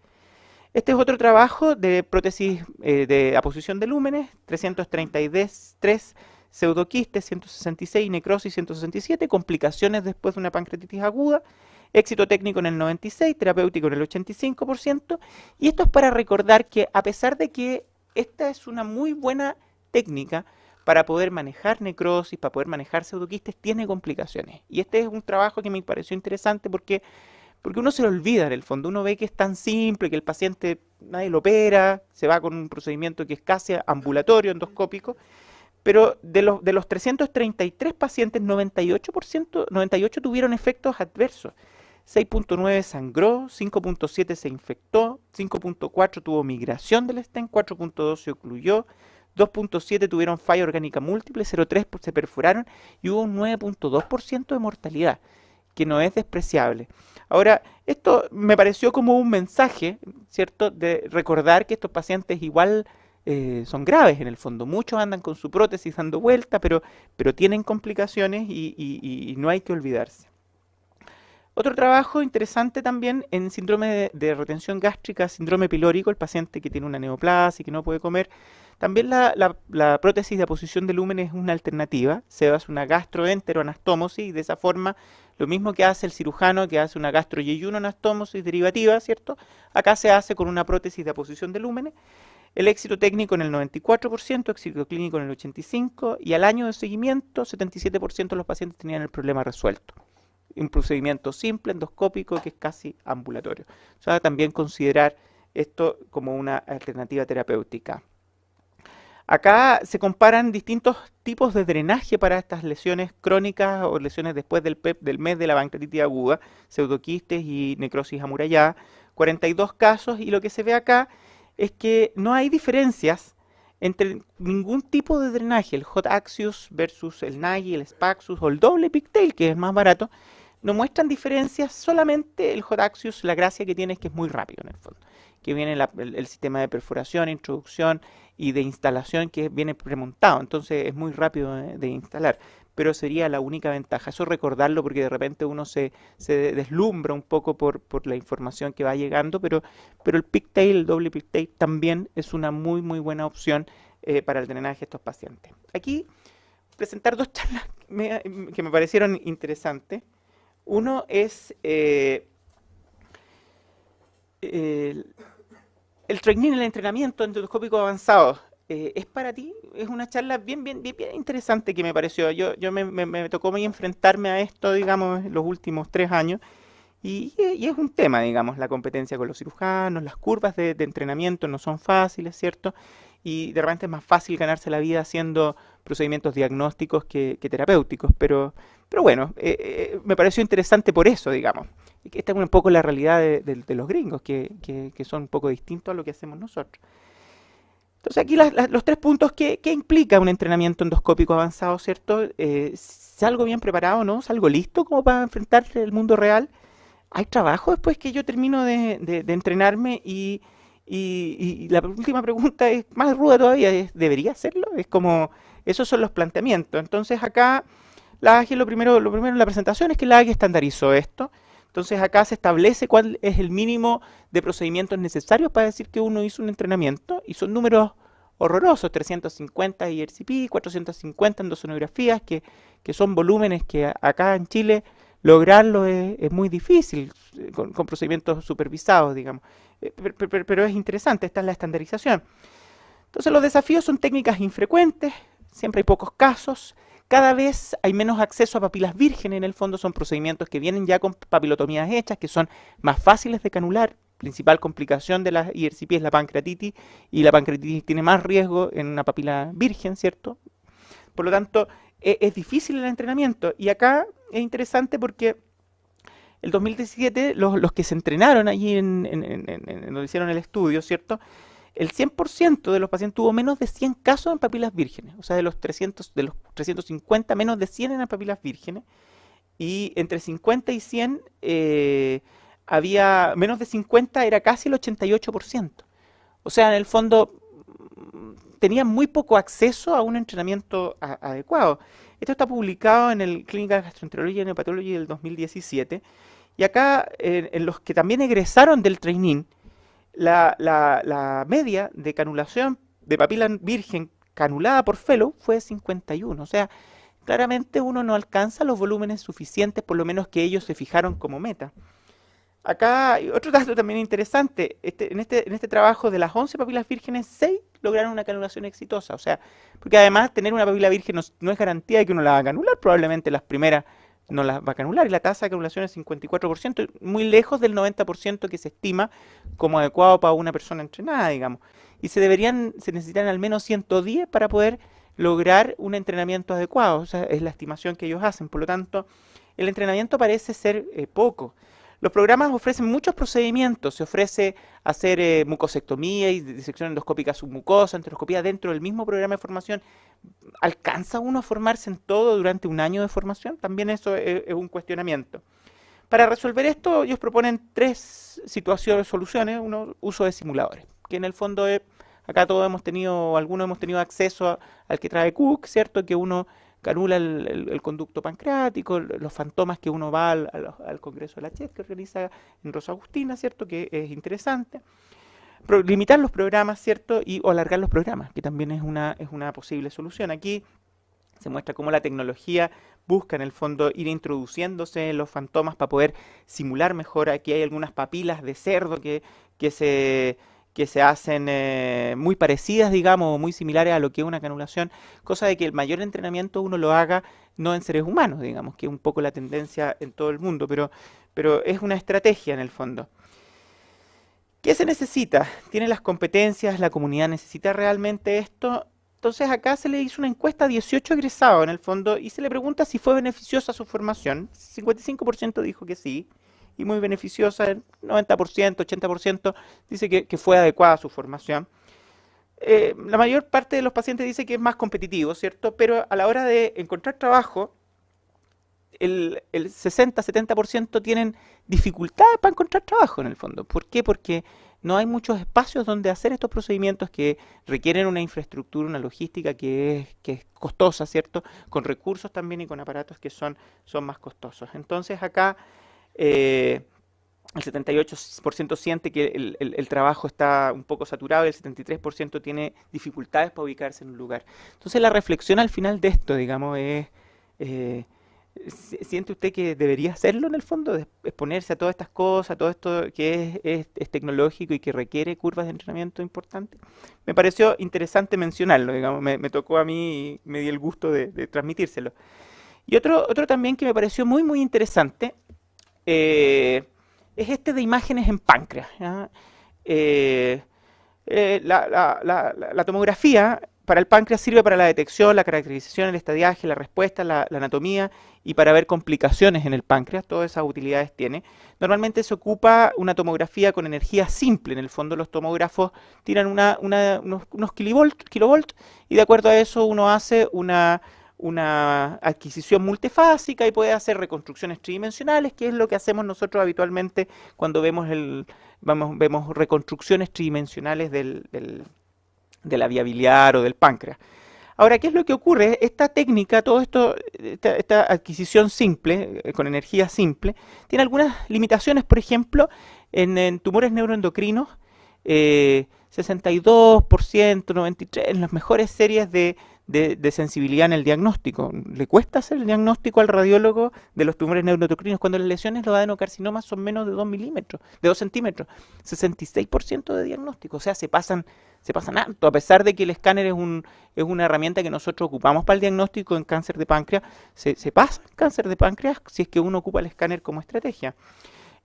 Este es otro trabajo de prótesis de aposición de lúmenes, 333 pseudoquistes, 166, necrosis, 167, complicaciones después de una pancreatitis aguda. éxito técnico en el 96%, terapéutico en el 85%, y esto es para recordar que a pesar de que esta es una muy buena técnica para poder manejar necrosis, para poder manejar pseudoquistes, tiene complicaciones. Y este es un trabajo que me pareció interesante porque uno se lo olvida en el fondo, uno ve que es tan simple, que el paciente nadie lo opera, se va con un procedimiento que es casi ambulatorio, endoscópico, pero de los 333 pacientes, 98 tuvieron efectos adversos. 6.9 sangró, 5.7 se infectó, 5.4 tuvo migración del stent, 4.2 se ocluyó, 2.7 tuvieron falla orgánica múltiple, 0.3 se perforaron y hubo un 9.2% de mortalidad, que no es despreciable. Ahora, esto me pareció como un mensaje, ¿cierto?, de recordar que estos pacientes igual son graves en el fondo. Muchos andan con su prótesis dando vuelta, pero tienen complicaciones y no hay que olvidarse. Otro trabajo interesante también en síndrome de retención gástrica, síndrome pilórico, el paciente que tiene una neoplasia y que no puede comer. También la prótesis de aposición de lumen es una alternativa. Se hace una gastroenteroanastomosis y de esa forma, lo mismo que hace el cirujano que hace una gastroyeyunoanastomosis derivativa, ¿cierto? Acá se hace con una prótesis de aposición de lúmenes. El éxito técnico en el 94%, éxito clínico en el 85% y al año de seguimiento, 77% de los pacientes tenían el problema resuelto. Un procedimiento simple, endoscópico, que es casi ambulatorio. O sea, también considerar esto como una alternativa terapéutica. Acá se comparan distintos tipos de drenaje para estas lesiones crónicas o lesiones después del mes de la pancreatitis aguda, pseudoquistes y necrosis amurallada, 42 casos, y lo que se ve acá es que no hay diferencias entre ningún tipo de drenaje, el Hot Axius versus el Nagy, el Spaxus o el doble pigtail, que es más barato, no muestran diferencias, solamente el Hot Axius, la gracia que tiene es que es muy rápido en el fondo, que viene el sistema de perforación, introducción y de instalación que viene premontado, entonces es muy rápido de instalar, pero sería la única ventaja. Eso recordarlo porque de repente uno se deslumbra un poco por la información que va llegando, pero el pigtail, el doble pigtail también es una muy buena opción para el drenaje de estos pacientes. Aquí presentar dos charlas que me parecieron interesantes. Uno es el training, el entrenamiento endoscópico avanzado. ¿Es para ti? Es una charla bien interesante que me pareció. Yo me tocó muy enfrentarme a esto, digamos, en los últimos 3 años. Y es un tema, digamos, la competencia con los cirujanos, las curvas de entrenamiento no son fáciles, ¿cierto? Y de repente es más fácil ganarse la vida haciendo procedimientos diagnósticos que terapéuticos, pero bueno, me pareció interesante por eso, digamos. Esta es un poco la realidad de los gringos, que son un poco distintos a lo que hacemos nosotros. Entonces aquí los 3 puntos, ¿qué implica un entrenamiento endoscópico avanzado, ¿cierto? ¿Salgo bien preparado, no? ¿Salgo listo como para enfrentar el mundo real? ¿Hay trabajo después que yo termino de entrenarme? Y la última pregunta es más ruda todavía, ¿debería hacerlo? Es como, esos son los planteamientos. Entonces acá, la AGE, lo primero en la presentación es que la AGE estandarizó esto. Entonces acá se establece cuál es el mínimo de procedimientos necesarios para decir que uno hizo un entrenamiento, y son números horrorosos, 350 IRCP, 450 endosonografías, que son volúmenes que acá en Chile lograrlo es muy difícil con procedimientos supervisados, digamos. Pero es interesante, esta es la estandarización. Entonces los desafíos son técnicas infrecuentes, siempre hay pocos casos, cada vez hay menos acceso a papilas vírgenes, en el fondo son procedimientos que vienen ya con papilotomías hechas, que son más fáciles de canular. Principal complicación de la IRCP es la pancreatitis, y la pancreatitis tiene más riesgo en una papila virgen, ¿cierto? Por lo tanto, es difícil el entrenamiento, y acá es interesante porque el 2017 los que se entrenaron allí donde hicieron el estudio, ¿cierto? El 100% de los pacientes tuvo menos de 100 casos en papilas vírgenes, o sea, de los 350, menos de 100 en papilas vírgenes, y entre 50 y 100 había menos de 50, era casi el 88%. O sea, en el fondo tenían muy poco acceso a un entrenamiento adecuado. Esto está publicado en el Clinical Gastroenterology and Hepatology del 2017. Y acá, en los que también egresaron del training, la media de canulación de papila virgen canulada por fellow fue 51. O sea, claramente uno no alcanza los volúmenes suficientes, por lo menos que ellos se fijaron como meta. Acá hay otro dato también interesante. En este trabajo de las 11 papilas vírgenes, 6 lograron una canulación exitosa. O sea, porque además tener una papila virgen no es garantía de que uno la va a canular. Probablemente las primeras no las va a canular. Y la tasa de canulación es 54%, muy lejos del 90% que se estima como adecuado para una persona entrenada, digamos. Y se necesitan al menos 110 para poder lograr un entrenamiento adecuado. O sea, es la estimación que ellos hacen. Por lo tanto, el entrenamiento parece ser poco. Los programas ofrecen muchos procedimientos. Se ofrece hacer mucosectomía y disección endoscópica submucosa, enteroscopía dentro del mismo programa de formación. ¿Alcanza uno a formarse en todo durante un año de formación? También eso es un cuestionamiento. Para resolver esto, ellos proponen 3 soluciones. Uno, uso de simuladores, que en el fondo acá algunos hemos tenido acceso al que trae Cook, ¿cierto? Que uno canula el conducto pancreático, los fantomas que uno va al Congreso de la CHET que organiza en Rosa Agustina, ¿cierto? Que es interesante. Limitar los programas, ¿cierto? O alargar los programas, que también es una posible solución. Aquí se muestra cómo la tecnología busca en el fondo ir introduciéndose en los fantomas para poder simular mejor. Aquí hay algunas papilas de cerdo que se hacen muy parecidas, digamos, o muy similares a lo que es una canulación, cosa de que el mayor entrenamiento uno lo haga no en seres humanos, digamos, que es un poco la tendencia en todo el mundo, pero es una estrategia en el fondo. ¿Qué se necesita? ¿Tiene las competencias? ¿La comunidad necesita realmente esto? Entonces acá se le hizo una encuesta a 18 egresados en el fondo y se le pregunta si fue beneficiosa su formación. 55% dijo que sí, y muy beneficiosa, el 90%, 80% dice que fue adecuada su formación. La mayor parte de los pacientes dice que es más competitivo, ¿cierto? Pero a la hora de encontrar trabajo, el 60-70% tienen dificultades para encontrar trabajo en el fondo. ¿Por qué? Porque no hay muchos espacios donde hacer estos procedimientos que requieren una infraestructura, una logística que es costosa, ¿cierto? Con recursos también y con aparatos que son más costosos. Entonces acá el 78% siente que el trabajo está un poco saturado y el 73% tiene dificultades para ubicarse en un lugar. Entonces la reflexión al final de esto, digamos, es... ¿Siente usted que debería hacerlo en el fondo? De exponerse a todas estas cosas, a todo esto que es tecnológico y que requiere curvas de entrenamiento importantes. Me pareció interesante mencionarlo, digamos, me tocó a mí y me di el gusto de transmitírselo. Y otro también que me pareció muy, muy interesante es este de imágenes en páncreas. La tomografía para el páncreas sirve para la detección, la caracterización, el estadiaje, la respuesta, la anatomía y para ver complicaciones en el páncreas. Todas esas utilidades tiene. Normalmente se ocupa una tomografía con energía simple. En el fondo los tomógrafos tiran unos kilovolts y de acuerdo a eso uno hace una adquisición multifásica y puede hacer reconstrucciones tridimensionales, que es lo que hacemos nosotros habitualmente cuando vemos reconstrucciones tridimensionales de la vía biliar o del páncreas. Ahora, ¿qué es lo que ocurre? Esta técnica, todo esto, esta adquisición simple, con energía simple, tiene algunas limitaciones. Por ejemplo, en tumores neuroendocrinos, 62%, 93%, en las mejores series de sensibilidad en el diagnóstico. Le cuesta hacer el diagnóstico al radiólogo de los tumores neuroendocrinos cuando las lesiones, los adenocarcinomas, son menos de 2 milímetros, de 2 centímetros. 66% de diagnóstico. O sea, se pasan harto, a pesar de que el escáner es una herramienta que nosotros ocupamos para el diagnóstico en cáncer de páncreas, se pasa en cáncer de páncreas si es que uno ocupa el escáner como estrategia.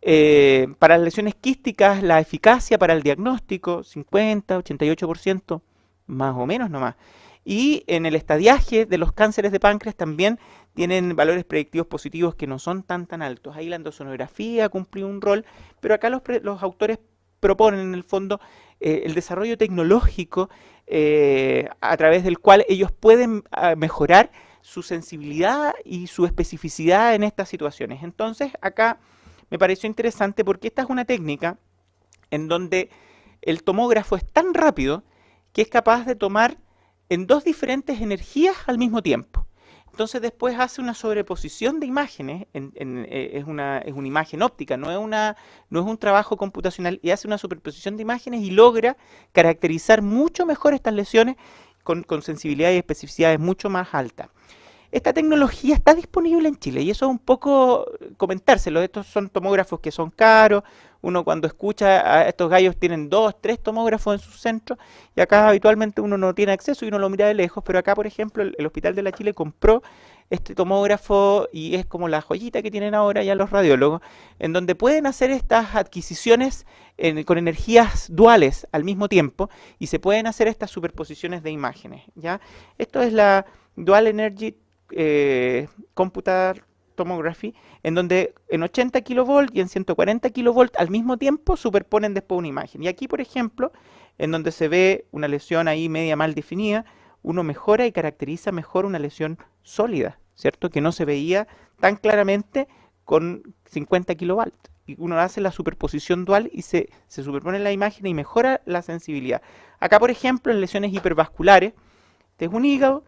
Para las lesiones quísticas, la eficacia para el diagnóstico, 50, 88%, más o menos nomás. Y en el estadiaje de los cánceres de páncreas también tienen valores predictivos positivos que no son tan altos. Ahí la endosonografía cumplió un rol, pero acá los autores proponen en el fondo el desarrollo tecnológico a través del cual ellos pueden mejorar su sensibilidad y su especificidad en estas situaciones. Entonces acá me pareció interesante porque esta es una técnica en donde el tomógrafo es tan rápido que es capaz de tomar en 2 diferentes energías al mismo tiempo. Entonces después hace una sobreposición de imágenes, es una imagen óptica, no es un trabajo computacional, y hace una superposición de imágenes y logra caracterizar mucho mejor estas lesiones con sensibilidad y especificidades mucho más altas. Esta tecnología está disponible en Chile y eso es un poco comentárselo. Estos son tomógrafos que son caros. Uno cuando escucha a estos gallos tienen 2, 3 tomógrafos en sus centros y acá habitualmente uno no tiene acceso y uno lo mira de lejos, pero acá por ejemplo el Hospital de la Chile compró este tomógrafo y es como la joyita que tienen ahora ya los radiólogos, en donde pueden hacer estas adquisiciones con energías duales al mismo tiempo y se pueden hacer estas superposiciones de imágenes, ¿ya? Esto es la Dual Energy Computer Tomography, en donde en 80 kV y en 140 kV al mismo tiempo superponen después una imagen. Y aquí, por ejemplo, en donde se ve una lesión ahí media mal definida, uno mejora y caracteriza mejor una lesión sólida, ¿cierto? Que no se veía tan claramente con 50 kV. Y uno hace la superposición dual y se superpone la imagen y mejora la sensibilidad. Acá, por ejemplo, en lesiones hipervasculares, este es un hígado,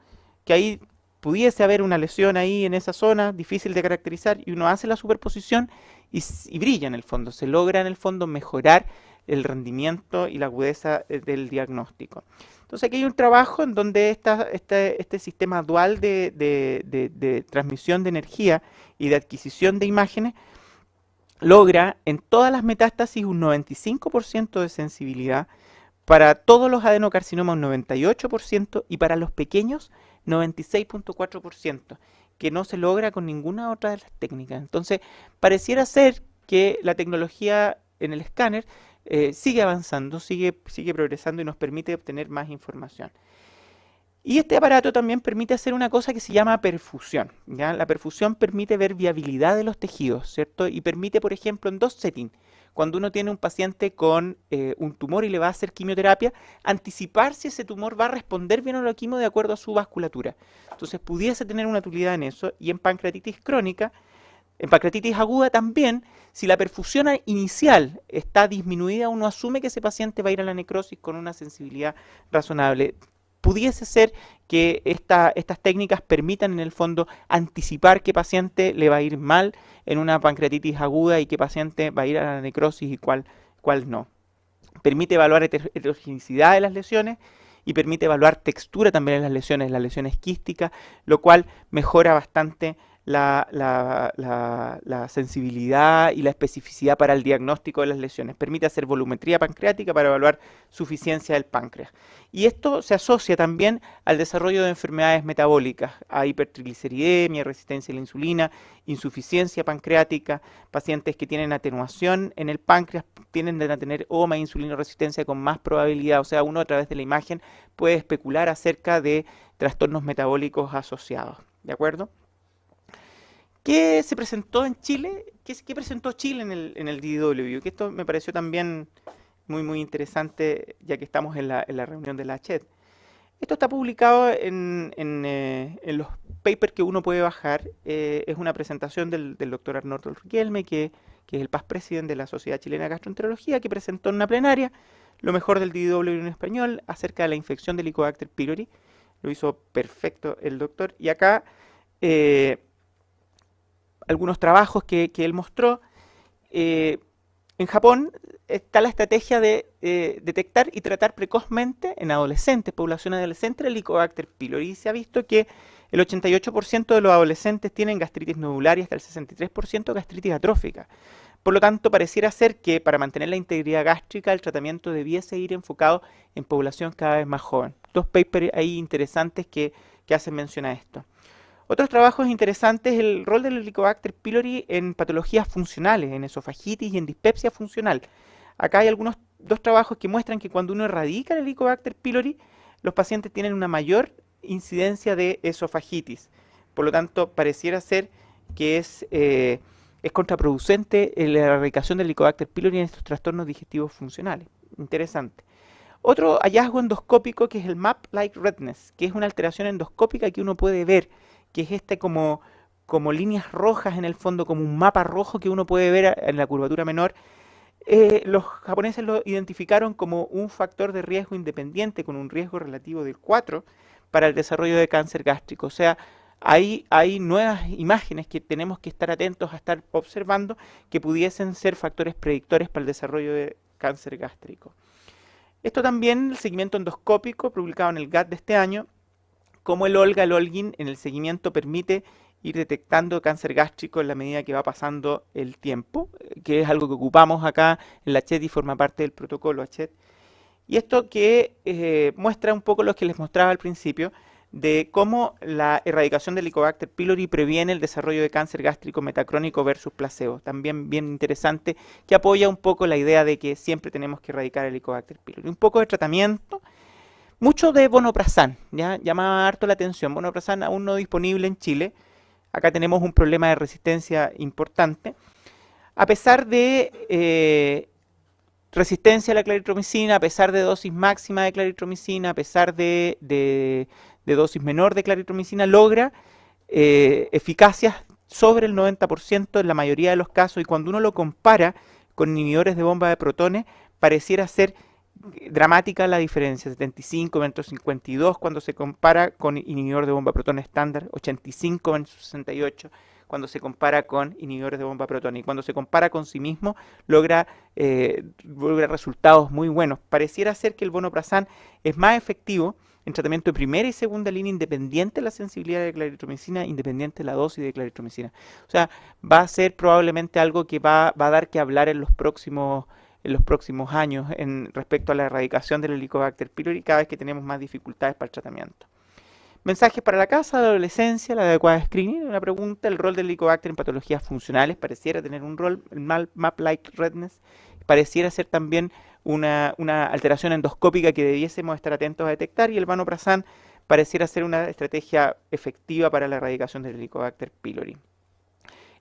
que ahí pudiese haber una lesión ahí en esa zona, difícil de caracterizar, y uno hace la superposición y brilla en el fondo. Se logra en el fondo mejorar el rendimiento y la agudeza del diagnóstico. Entonces aquí hay un trabajo en donde este sistema dual de transmisión de energía y de adquisición de imágenes logra en todas las metástasis un 95% de sensibilidad, para todos los adenocarcinomas un 98% y para los pequeños 96.4%, que no se logra con ninguna otra de las técnicas. Entonces, pareciera ser que la tecnología en el escáner sigue avanzando, sigue progresando y nos permite obtener más información. Y este aparato también permite hacer una cosa que se llama perfusión, ¿ya? La perfusión permite ver viabilidad de los tejidos, ¿cierto? Y permite, por ejemplo, en 2 settings, cuando uno tiene un paciente con un tumor y le va a hacer quimioterapia, anticipar si ese tumor va a responder bien a la quimio de acuerdo a su vasculatura. Entonces pudiese tener una utilidad en eso. Y en pancreatitis crónica, en pancreatitis aguda también, si la perfusión inicial está disminuida, uno asume que ese paciente va a ir a la necrosis con una sensibilidad razonable. Pudiese ser que estas técnicas permitan en el fondo anticipar qué paciente le va a ir mal en una pancreatitis aguda y qué paciente va a ir a la necrosis y cuál no. Permite evaluar heterogeneidad de las lesiones y permite evaluar textura también en las lesiones quísticas, lo cual mejora bastante la sensibilidad y la especificidad para el diagnóstico de las lesiones. Permite hacer volumetría pancreática para evaluar suficiencia del páncreas. Y esto se asocia también al desarrollo de enfermedades metabólicas, a hipertrigliceridemia, resistencia a la insulina, insuficiencia pancreática, pacientes que tienen atenuación en el páncreas tienden a tener OMA e insulinoresistencia con más probabilidad. O sea, uno a través de la imagen puede especular acerca de trastornos metabólicos asociados. ¿De acuerdo? ¿Qué se presentó en Chile? ¿Qué presentó Chile en el DDW? Que esto me pareció también muy interesante, ya que estamos en la reunión de la CHED. Esto está publicado en los papers que uno puede bajar. Es una presentación del doctor Arnoldo Riquelme, que es el past president de la Sociedad Chilena de Gastroenterología, que presentó en una plenaria lo mejor del DDW en español acerca de la infección de Helicobacter pylori. Lo hizo perfecto el doctor. Y acá algunos trabajos que él mostró. En Japón está la estrategia de detectar y tratar precozmente en adolescentes, población adolescente, el Helicobacter pylori. Y se ha visto que el 88% de los adolescentes tienen gastritis nodular y hasta el 63% gastritis atrófica. Por lo tanto, pareciera ser que para mantener la integridad gástrica, el tratamiento debiese ir enfocado en población cada vez más joven. 2 papers ahí interesantes que hacen mención a esto. Otros trabajos interesantes, el rol del Helicobacter pylori en patologías funcionales, en esofagitis y en dispepsia funcional. Acá hay 2 trabajos que muestran que cuando uno erradica el Helicobacter pylori, los pacientes tienen una mayor incidencia de esofagitis. Por lo tanto, pareciera ser que es contraproducente la erradicación del Helicobacter pylori en estos trastornos digestivos funcionales. Interesante. Otro hallazgo endoscópico que es el map-like redness, que es una alteración endoscópica que uno puede ver, que es como líneas rojas en el fondo, como un mapa rojo que uno puede ver en la curvatura menor. Los japoneses lo identificaron como un factor de riesgo independiente con un riesgo relativo del 4 para el desarrollo de cáncer gástrico. O sea, hay nuevas imágenes que tenemos que estar atentos a estar observando que pudiesen ser factores predictores para el desarrollo de cáncer gástrico. Esto también, el seguimiento endoscópico publicado en el GAT de este año, cómo el Olga, el Olguín, en el seguimiento permite ir detectando cáncer gástrico en la medida que va pasando el tiempo, que es algo que ocupamos acá en la ACHET y forma parte del protocolo ACHET. Y esto que muestra un poco lo que les mostraba al principio, de cómo la erradicación del Helicobacter pylori previene el desarrollo de cáncer gástrico metacrónico versus placebo. También bien interesante, que apoya un poco la idea de que siempre tenemos que erradicar el Helicobacter pylori. Un poco de tratamiento, mucho de vonoprazan, ¿ya? Llamaba harto la atención. Vonoprazan aún no disponible en Chile. Acá tenemos un problema de resistencia importante. A pesar de resistencia a la claritromicina, a pesar de dosis máxima de claritromicina, a pesar de dosis menor de claritromicina, logra eficacias sobre el 90% en la mayoría de los casos, y cuando uno lo compara con inhibidores de bomba de protones, pareciera ser dramática la diferencia, 75 versus 52 cuando se compara con inhibidor de bomba proton estándar, 85 versus 68 cuando se compara con inhibidores de bomba proton, y cuando se compara con sí mismo logra resultados muy buenos. Pareciera ser que el vonoprazan es más efectivo en tratamiento de primera y segunda línea, independiente de la sensibilidad de claritromicina, independiente de la dosis de claritromicina. O sea, va a ser probablemente algo que va a dar que hablar en los próximos años respecto a la erradicación del Helicobacter pylori cada vez que tenemos más dificultades para el tratamiento. Mensajes para la casa, la adolescencia, la adecuada screening. Una pregunta: el rol del Helicobacter en patologías funcionales pareciera tener un rol. El MAP-like redness pareciera ser también una alteración endoscópica que debiésemos estar atentos a detectar, y el vonoprazan pareciera ser una estrategia efectiva para la erradicación del Helicobacter pylori.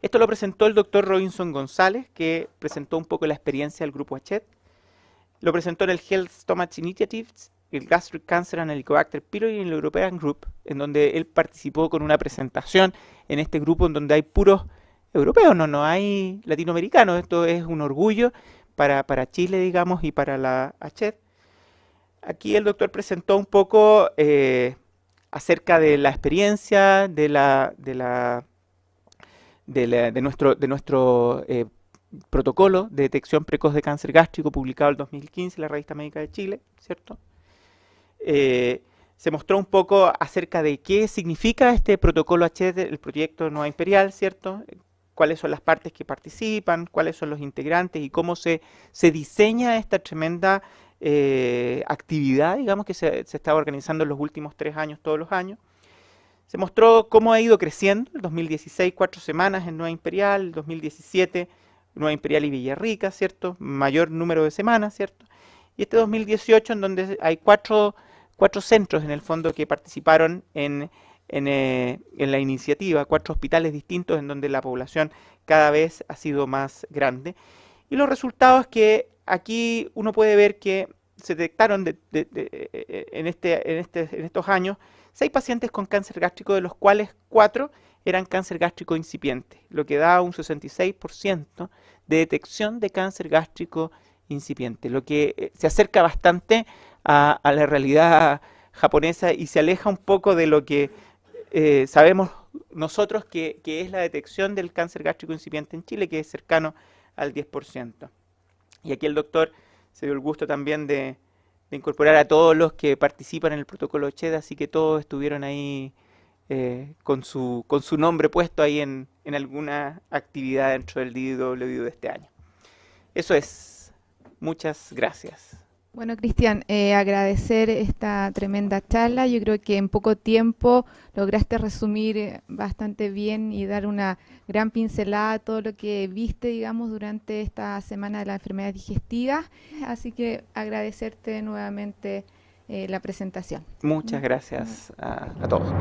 Esto lo presentó el doctor Robinson González, que presentó un poco la experiencia del grupo ACHET. Lo presentó en el Health Stomach Initiatives, el Gastric Cancer and Helicobacter pylori, en el European Group, en donde él participó con una presentación en este grupo en donde hay puros europeos, no hay latinoamericanos. Esto es un orgullo para Chile, digamos, y para la ACHET. Aquí el doctor presentó un poco acerca de la experiencia de nuestro protocolo de detección precoz de cáncer gástrico, publicado en 2015 en la Revista Médica de Chile, ¿cierto? Se mostró un poco acerca de qué significa este protocolo ACHET, el proyecto Nueva Imperial, ¿cierto? Cuáles son las partes que participan, cuáles son los integrantes y cómo se diseña esta tremenda actividad, digamos, que se está organizando en los últimos 3 años, todos los años. Se mostró cómo ha ido creciendo: el 2016, 4 semanas en Nueva Imperial; el 2017, Nueva Imperial y Villarrica, ¿cierto? Mayor número de semanas, ¿cierto? Y este 2018, en donde hay cuatro centros, en el fondo, que participaron en la iniciativa, 4 hospitales distintos, en donde la población cada vez ha sido más grande. Y los resultados que aquí uno puede ver que se detectaron en estos años 6 pacientes con cáncer gástrico, de los cuales 4 eran cáncer gástrico incipiente, lo que da un 66% de detección de cáncer gástrico incipiente, lo que se acerca bastante a la realidad japonesa y se aleja un poco de lo que sabemos nosotros que es la detección del cáncer gástrico incipiente en Chile, que es cercano al 10%. Y aquí el doctor se dio el gusto también de incorporar a todos los que participan en el protocolo ACHET, así que todos estuvieron ahí con su nombre puesto ahí en alguna actividad dentro del DDW de este año. Eso es. Muchas gracias. Bueno, Cristian, agradecer esta tremenda charla. Yo creo que en poco tiempo lograste resumir bastante bien y dar una gran pincelada a todo lo que viste, digamos, durante esta semana de la enfermedad digestiva. Así que agradecerte nuevamente la presentación. Muchas gracias a todos.